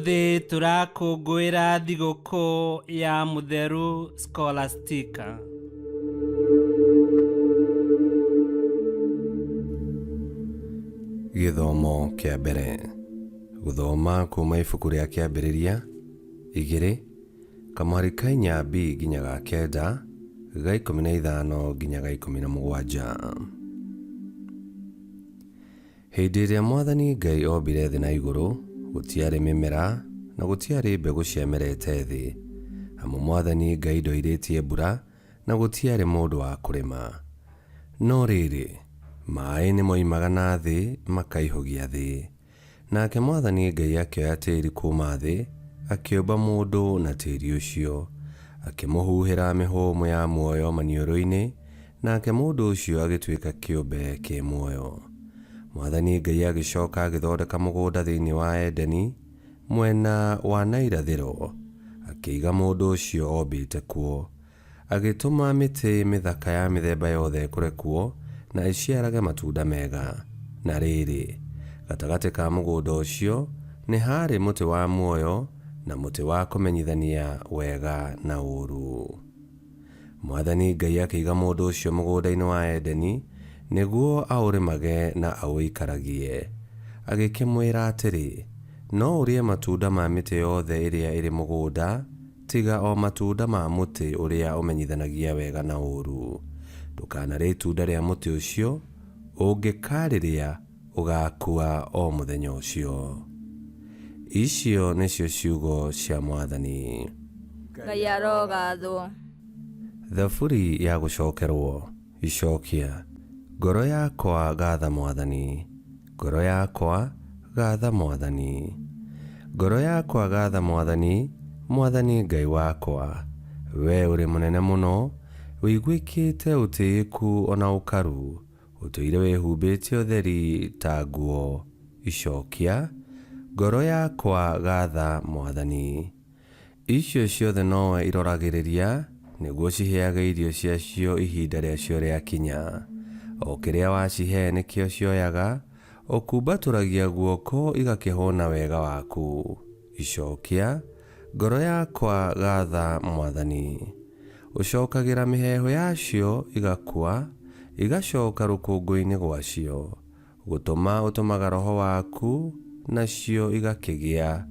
Umuthi turakũngũĩra thigũkũ ya Mũtheru Scholastica. Gĩthomo kĩa mbere. Gũthoma kuma ibuku rĩa kĩambĩrĩria 2 kamwari ka 4B nginya ga 9 ga 15 nginya ga 17. Hĩndĩ ĩrĩa Mwathani Ngai ombire thĩ na igũrũ, gũtiarĩ mĩmera na gũtiarĩ mbegũ ciamerete thĩ. Hamo Mwathani Ngai ndoirĩtie mbura na gũtiarĩ mũndũ wa kũrĩma. No rĩrĩ, maaĩ nĩ moimaga na thĩ makaihũgia thĩ. Nake Mwathani Ngai akĩoya tĩĩri kuma thĩ, akĩũmba mũndũ na tĩĩri ũcio, akĩmũhuhĩra mĩhũmũ ya muoyo maniũrũ-inĩ, nake mũndũ ũcio agĩtuĩka kĩũmbe kĩ muoyo. Mwathani Ngai agĩcoka agĩthondeka mũgũnda thĩinĩ wa Edeni, mwena wa na irathĩro, akĩiga mũndũ ũcio ombĩte kuo. Agĩtũma mĩtĩ mĩthaka ya mĩthemba yothe ĩkũre kuo na ĩciarage matunda mega. Na rĩrĩ, gatagatĩ ka mũgũnda ũcio nĩ harĩ mũtĩ wa muoyo na mũtĩ wa kũmenyithania wega na ũũru. Mwathani Ngai akĩiga mũndũ ũcio mũgũnda-inĩ wa Edeni nĩguo aũrĩmage na aũikaragie. Agĩkĩmwĩra atĩrĩ, no ũrĩe matunda ma mĩtĩ yothe ĩrĩa ĩrĩ mũgũnda, tiga o matunda ma mũtĩ ũrĩa ũmenyithanagia wega na ũũru. Ndũkanarĩe itunda rĩa mũtĩ ũcio, ũngĩkarĩrĩa ũgakua o mũthenya ũcio. Icio nĩcio ciugo cia Mwathani. Ngai arogathwo. Thaburi ya gũcokerwo. Icokia. Ngoro yakwa gatha Mwathani, ngoro yakwa gatha Mwathani. Ngoro yakwa gatha Mwathani, Mwathani Ngai wakwa. We ũrĩ mũnene mũno, wĩiguĩkĩte ũtĩĩku ona ũkaru, ũtũire wĩhumbĩte ũtheri ta nguo. Icokia. Ngoro yakwa gatha Mwathani. Icio ciothe nowe iroragĩrĩria, nĩguo ciheage irio ciacio ihinda rĩacio rĩakinya. O kĩrĩa wacihe nĩkĩo cioyaga, ũkumbatũragia guoko igakĩhũna wega waku. Icokia. Ngoro yakwa gatha Mwathani. Ũcokagĩra mĩheho yacio igakua, igacoka rũkũngũ-inĩ gwacio. Gũtũma ũtũmaga roho waku, nacio igakĩgĩa,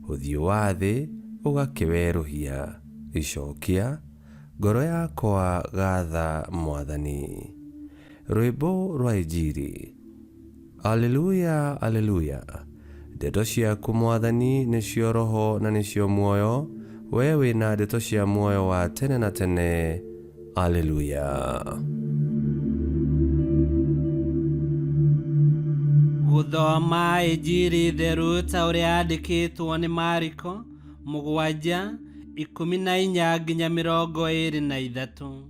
ũthiũ wa thĩ ũgakĩwerũhia. Icokia. Ngoro yakwa gatha Mwathani. Rwĩmbo rwa Injili. Aleluya, aleluya. Ndeto ciaku Mwathani nĩcio roho na nĩcio muoyo, we wĩna ndeto cia muoyo wa tene na tene. Aleluya. Gũthoma Injili theru ta ũrĩa yandĩkĩtwo nĩ Mariko 7:14 nginya 23.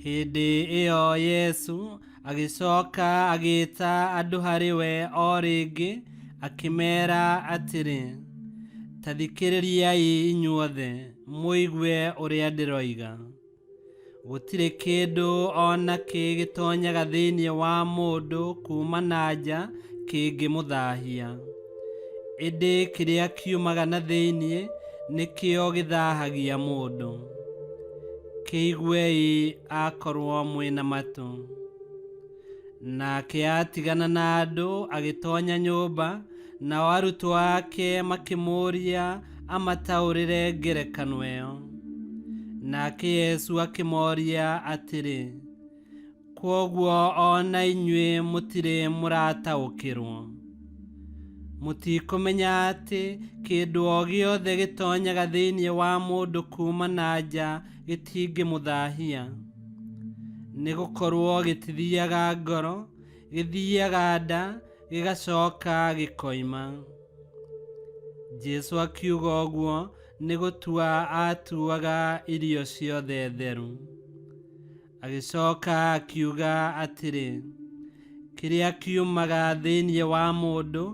Hĩndĩ ĩyo Yesu agĩcoka agĩĩta andũ harĩ we o rĩngĩ, akĩmeera atĩrĩ, ta thikĩrĩriai inyuothe, mũigue ũrĩa ndĩroiga. Gũtirĩ kĩndũ o nakĩ gĩtonyaga thĩinĩ wa mũndũ kuma na nja kĩngĩmũthaahia. Ĩndĩ kĩrĩa kiumaga na thĩinĩ nĩkĩo gĩthaahagia mũndũ. Kĩiguei akorwo mwĩna matũ. Nake atigana na andũ agĩtoonya nyũmba, nao arutwo ake makĩmũũria amataũrĩre ngerekano ĩyo. Nake Yesu akĩmooria atĩrĩ, kwoguo o na inyuĩ mũtirĩ mũrataũkĩrwo? Mũtikũmenya atĩ kĩndũ o gĩothe gĩtonyaga thĩinĩ wa mũndũ kuma na nja gĩtingĩmũthaahia? Nĩgũkorwo gĩtithiaga ngoro, gĩthiaga nda, gĩgacoka gĩkoima. Jesũ akiuga ũguo nĩ gũtua atuaga irio ciothe theru. Agĩcoka akiuga atĩrĩ, kĩrĩa kiumaga thĩinĩ wa mũndũ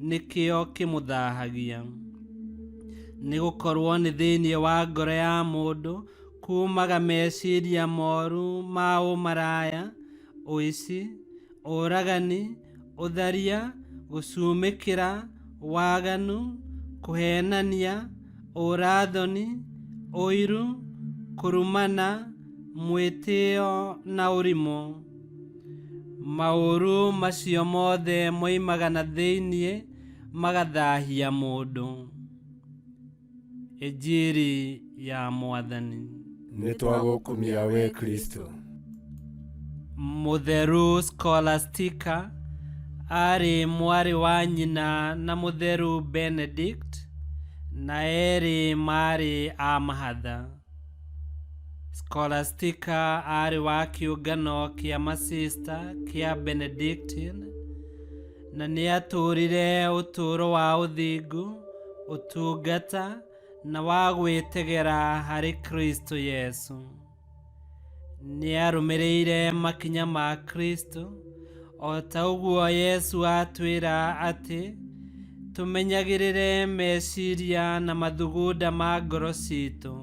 nĩkĩo kĩmũthaahagia. Nĩgũkorwo nĩ thĩinĩ wa ngoro ya mũndũ kumaga meciria moru ma ũmaraya, ũici, ũragani, ũtharia, gũcumĩkĩra, waganu, kuhenania, urathoni, oiru, kurumana, mwĩtĩo na ũrimũ. Maũru macio mothe moimaga na thĩinĩ magathahia mũndũ. Injiri ya Mwathani. Nĩtwagũkumia we Kristo. Mũtheru Scholastica arĩ mwarĩ wa nyina na mũtheru Benedict, na erĩ marĩ a mahatha. Scholastica arĩ wa kĩũngano kĩa masista kĩa Benedictine, na nĩatũrire ũtũũro wa ũthingu, ũtungata na wa gwĩtegera harĩ Kristo Yesu. Nĩarũmĩrĩire makinya ma Kristo, o ta ũguo Yesu atwĩra atĩ tũmenyagĩrĩre meciria na mathugunda ma ngoro citũ,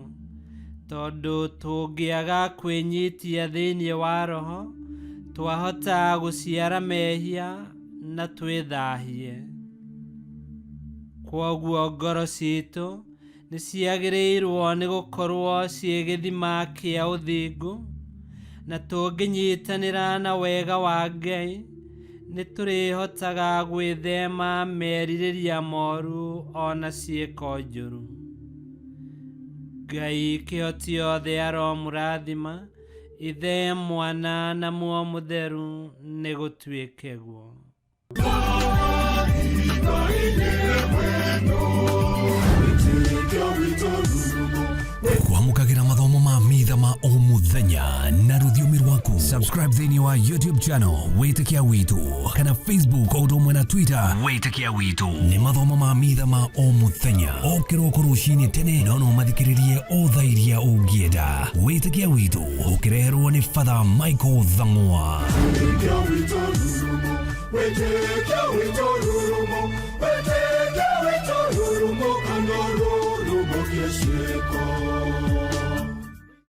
tondũ tũngĩaga kwĩnyitia thĩinĩ wa roho, twahota gũciara mehia na twĩthahie. Kwoguo ngoro citũ nĩciagĩrĩirwo nĩ gũkorwo ciĩ gĩthima kĩa ũthingu, na tũngĩnyitanĩra na wega wa Ngai, nĩtũrĩhotaga gwĩthema merirĩria moru ona ciĩko njũru. Ngai kĩhoti othe aromũrathima, Ithe, Mwana na Muoyo Mũtheru, nĩgũtuĩke guo. Kwamũkagĩra mathomo ma mitha ma o mũthenya na rũthiomi rwaku. Subscribe thĩinĩ wa YouTube channel Wĩtĩkia Witũ, kana Facebook o ũndũ ũmwe na Twitter Wĩtĩkia Witũ. Nĩ mathomo ma mitha ma o mũthenya, o kĩroko rũcinĩ tene, no mathikĩrĩrie o thaa iria ũngĩenda. Wĩtĩkia Witũ ũkĩreherwo nĩ Father Michael Thang'wa. Wĩtĩkia Witũ,